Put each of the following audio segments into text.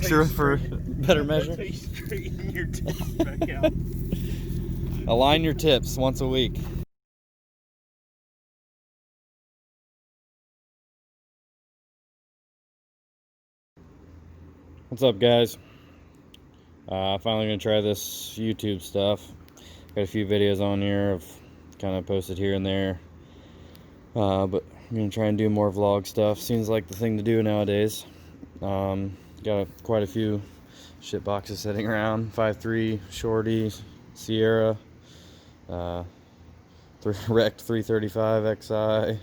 extra for better measure. Straighten your tips back out. Align your tips once a week. What's up, guys? Finally gonna try this YouTube stuff. Got a few videos on here. I've kind of posted here and there, but I'm gonna try and do more vlog stuff. Seems like the thing to do nowadays. Got quite a few shit boxes sitting around. 5.3 Shorty, Sierra, wrecked 335 XI. I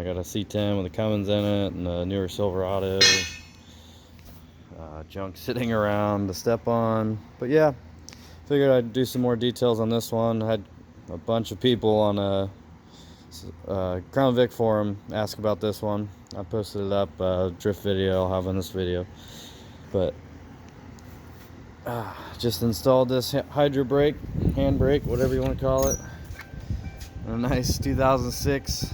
got a C10 with a Cummins in it and a newer Silverado. Junk sitting around to step on, but yeah, figured I'd do some more details on this one. I had a bunch of people on a Crown Vic forum ask about this one. I posted it up, drift video I'll have in this video, but just installed this Hydrobrake, handbrake, whatever you want to call it. A nice 2006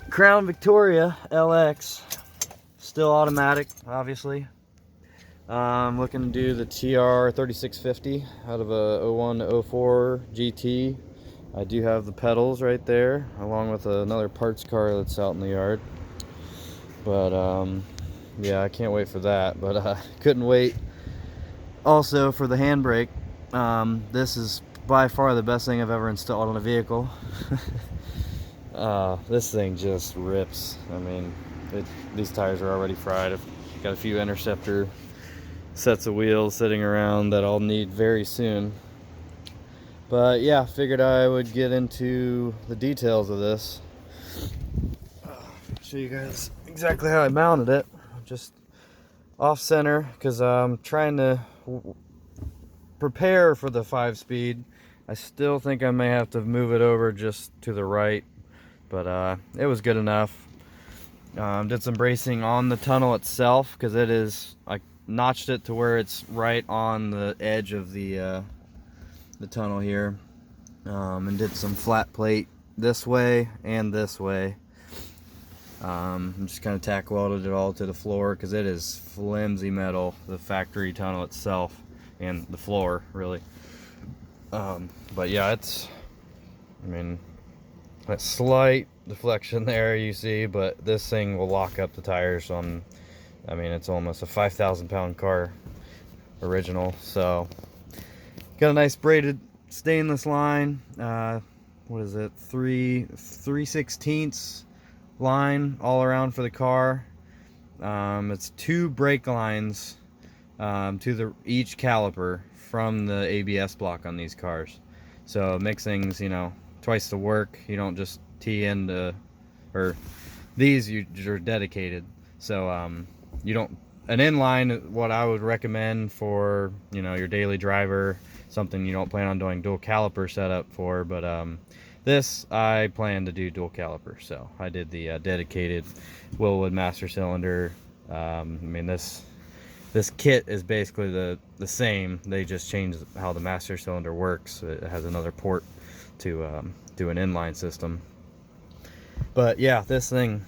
Crown Victoria LX, still automatic, obviously. I'm looking to do the TR 3650 out of a 01 to 04 GT. I do have the pedals right there, along with another parts car that's out in the yard. But yeah, I can't wait for that. But couldn't wait also for the handbrake. This is by far the best thing I've ever installed on a vehicle. This thing just rips. I mean, these tires are already fried. I've got a few Interceptor sets of wheels sitting around that I'll need very soon. But yeah, figured I would get into the details of this. Show you guys exactly how I mounted it. Just off center, because I'm trying to prepare for the 5-speed. I still think I may have to move it over just to the right, but it was good enough. Did some bracing on the tunnel itself, because it is, I notched it to where it's right on the edge of the tunnel here, and did some flat plate this way and this way. Just kind of tack welded it all to the floor, because it is flimsy metal, the factory tunnel itself and the floor really. But yeah, it's, I mean, that slight deflection there you see, but this thing will lock up the tires on, I mean, it's almost a 5,000 pound car original. So got a nice braided stainless line. What is it, 3/16 line all around for the car. It's 2 brake lines to each caliper from the ABS block on these cars, so it makes things, you know, twice the work. You don't just tee into, or these you're dedicated, so you don't, an inline, what I would recommend for, you know, your daily driver, something you don't plan on doing dual caliper setup for, but this I plan to do dual caliper, so I did the dedicated Willwood master cylinder. I mean, this kit is basically the same. They just changed how the master cylinder works. It has another port to do an inline system. But yeah, this thing,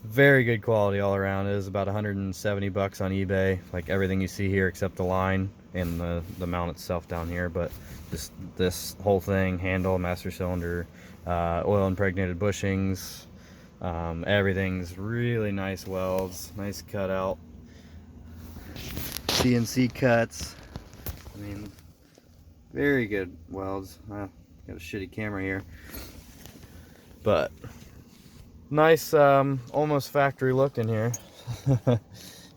very good quality all around. It is about 170 bucks on eBay, like everything you see here except the line and the mount itself down here. But this whole thing, handle, master cylinder, oil impregnated bushings, everything's really nice welds, nice cutout, CNC cuts. I mean, very good welds. Got a shitty camera here, but nice, almost factory look in here.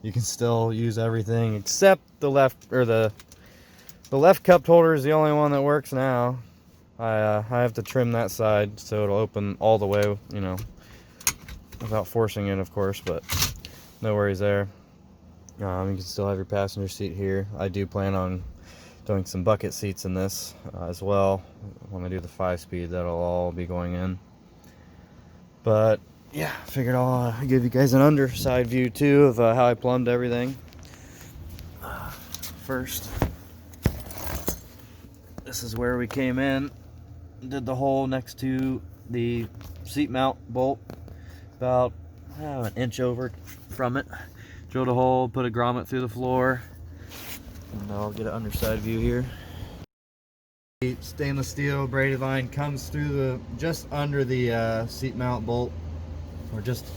You can still use everything except the left, or the left cup holder is the only one that works now. I have to trim that side so it'll open all the way, you know, without forcing it, of course, but no worries there. You can still have your passenger seat here. I do plan on doing some bucket seats in this as well. When I do the 5-speed, that'll all be going in. But yeah, figured I'll give you guys an underside view too of how I plumbed everything. First, this is where we came in. Did the hole next to the seat mount bolt, about an inch over from it. Drilled a hole, put a grommet through the floor, and I'll get an underside view here. The stainless steel braided line comes through the just under the seat mount bolt, or just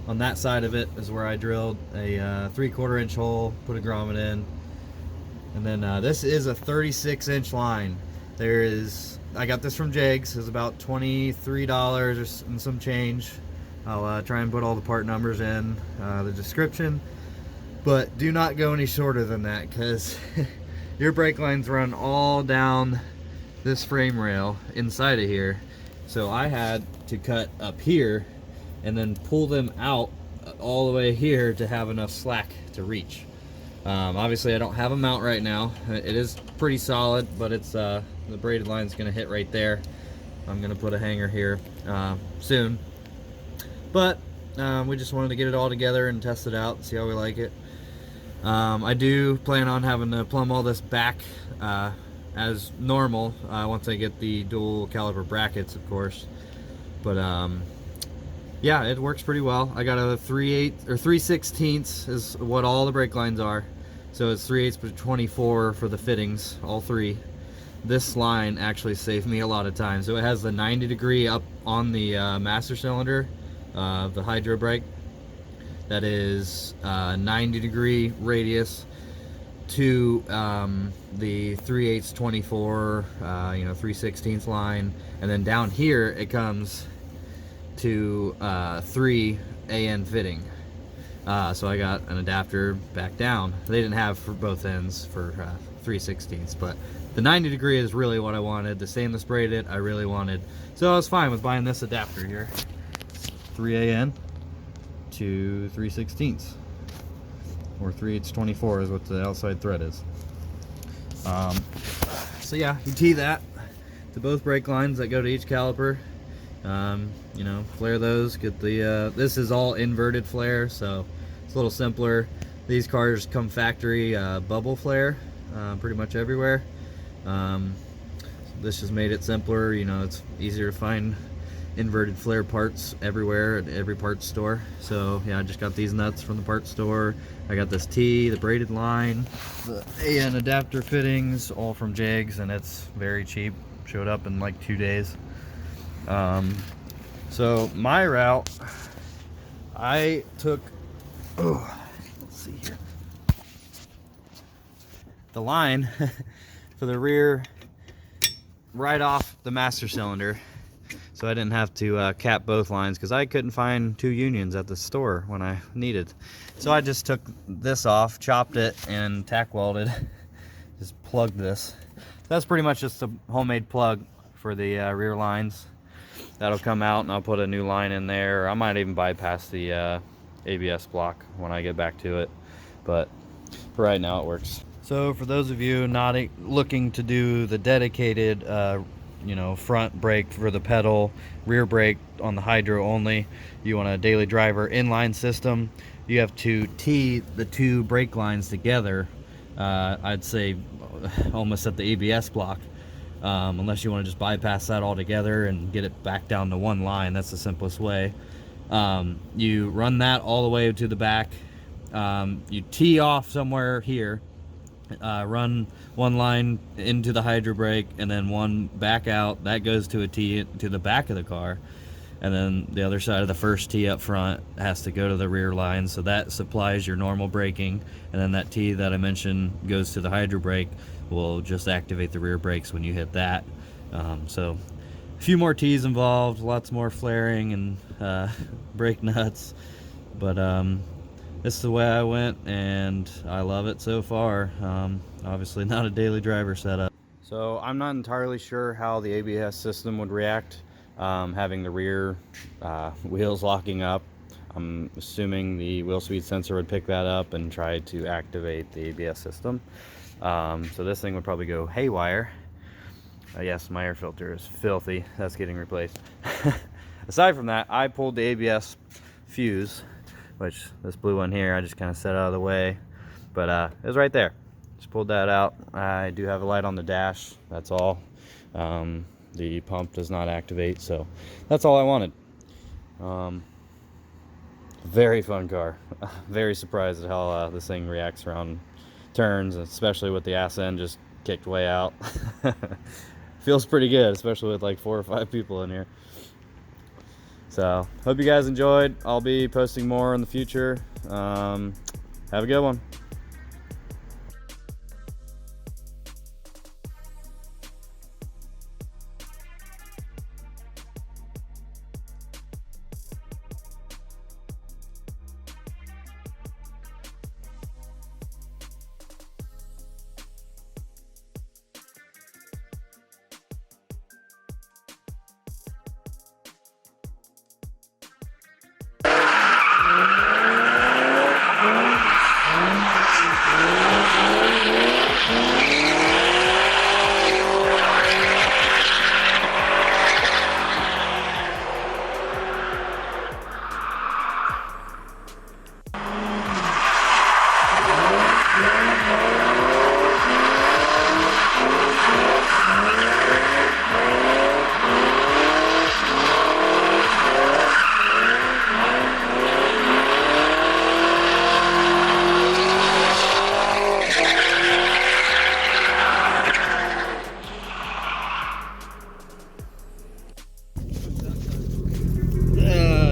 on that side of it is where I drilled a 3/4 inch hole, put a grommet in, and then this is a 36-inch line. I got this from JEGS. It's about $23 and some change. I'll try and put all the part numbers in the description, but do not go any shorter than that, because your brake lines run all down this frame rail inside of here. So I had to cut up here and then pull them out all the way here to have enough slack to reach. Obviously I don't have a mount right now. It is pretty solid, but it's the braided line is going to hit right there. I'm going to put a hanger here soon, but we just wanted to get it all together and test it out, see how we like it. I do plan on having to plumb all this back as normal once I get the dual caliper brackets, of course. But yeah, it works pretty well. I got a 3/8 or 3/16 is what all the brake lines are. So it's 3/8 but 24 for the fittings, all three. This line actually saved me a lot of time. So it has the 90-degree up on the master cylinder, the Hydrobrake. That is 90-degree radius to the 3/8 24, 3/16 line, and then down here it comes to 3 AN fitting. So I got an adapter back down. They didn't have for both ends for 3/16, but the 90-degree is really what I wanted. The stainless braided I really wanted, so I was fine with buying this adapter here. 3 AN to 3/16, or 3/8 24 is what the outside thread is. So yeah, you tee that to both brake lines that go to each caliper. Flare those, get the this is all inverted flare, so it's a little simpler. These cars come factory bubble flare pretty much everywhere. This just made it simpler. It's easier to find inverted flare parts everywhere at every parts store. So yeah, I just got these nuts from the parts store. I got this T, the braided line, the AN adapter fittings, all from JEGS, and it's very cheap. Showed up in like 2 days. So my route, I took, let's see here, the line for the rear right off the master cylinder, so I didn't have to cap both lines, because I couldn't find 2 unions at the store when I needed. So I just took this off, chopped it, and tack welded. Just plugged this. That's pretty much just a homemade plug for the rear lines. That'll come out, and I'll put a new line in there, or I might even bypass the ABS block when I get back to it, but for right now it works. So for those of you not looking to do the dedicated front brake for the pedal, rear brake on the hydro only, you want a daily driver inline system, you have to tee the 2 brake lines together, I'd say almost at the ABS block. Unless you want to just bypass that altogether and get it back down to 1 line. That's the simplest way. You run that all the way to the back. You tee off somewhere here, run 1 line into the Hydrobrake, and then 1 back out. That goes to a tee to the back of the car, and then the other side of the first tee up front has to go to the rear line, so that supplies your normal braking, and then that tee that I mentioned goes to the Hydrobrake, will just activate the rear brakes when you hit that. So a few more tees involved, lots more flaring and brake nuts, but this is the way I went, and I love it so far. Obviously not a daily driver setup. So I'm not entirely sure how the ABS system would react having the rear wheels locking up. I'm assuming the wheel speed sensor would pick that up and try to activate the ABS system. So this thing would probably go haywire. Yes, my air filter is filthy. That's getting replaced. Aside from that, I pulled the ABS fuse, which this blue one here I just kind of set out of the way, but it was right there. Just pulled that out. I do have a light on the dash, that's all. The pump does not activate, so that's all I wanted. Very fun car. Very surprised at how this thing reacts around turns, especially with the ass end just kicked way out. Feels pretty good, especially with like 4 or 5 people in here. So, hope you guys enjoyed. I'll be posting more in the future. Have a good one.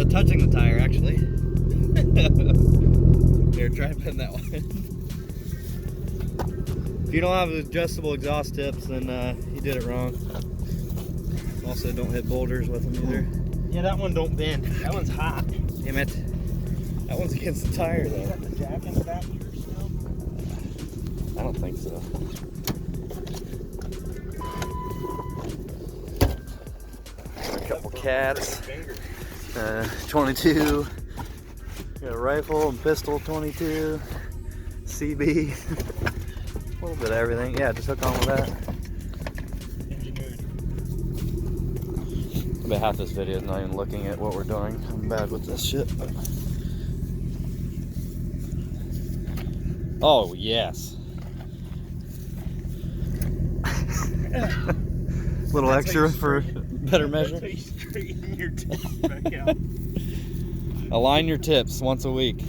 Touching the tire, actually. Here, try and pin that one. If you don't have adjustable exhaust tips, then you did it wrong. Also, don't hit boulders with them either. Yeah, that one don't bend. That one's hot. Damn it. That one's against the tire, You though. got the jack in the back here still? I don't think so. A couple cats. 22. Got a rifle and pistol 22. CB. A little bit of everything. Yeah, just hook on with that. Engineered. I bet half this video is not even looking at what we're doing. I'm bad with this shit. Oh, yes. Little That's extra how you for better That's measure. how you straighten your tips back out. Align your tips once a week.